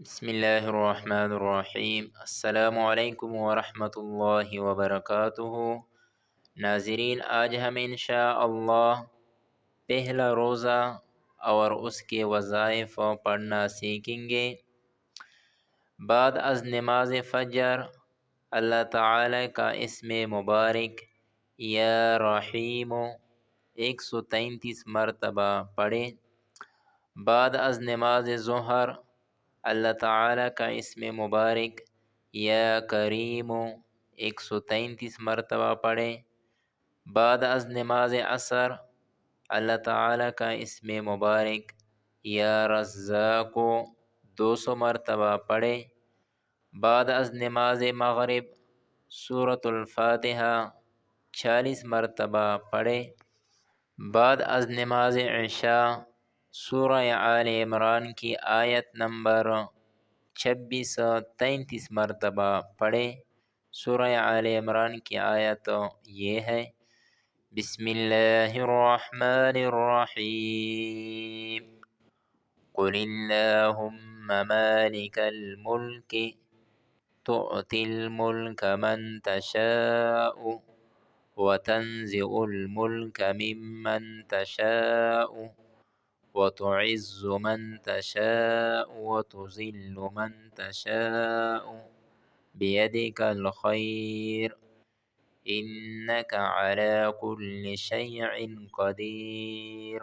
بسم اللہ الرحمن الرحیم۔ السلام علیکم ورحمۃ اللہ وبرکاتہ۔ ناظرین، آج ہم انشاءاللہ پہلا روزہ اور اس کے وظائف پڑھنا سیکھیں گے۔ بعد از نماز فجر اللہ تعالی کا اسم مبارک یا رحیم 133 مرتبہ پڑھیں۔ بعد از نماز ظہر اللہ تعالی کا اسم مبارک یا کریم 133 مرتبہ پڑھیں۔ بعد از نماز عصر اللہ تعالی کا اسم مبارک یا رزاق 200 مرتبہ پڑھیں۔ بعد از نماز مغرب سورۃ الفاتحہ 40 مرتبہ پڑھیں۔ بعد از نماز عشاء سورہ آل عمران کی آیت نمبر 26-33 مرتبہ پڑھیں۔ سورہ آل عمران کی آیت یہ ہے: بسم اللہ الرحمن الرحیم، قل اللہم مالک الملک تؤتی الملک من تشاء وتنزع الملک ممن تشاء وتعز من تشاء وتذل من تشاء بيدك الخير إنك على كل شيء قدير۔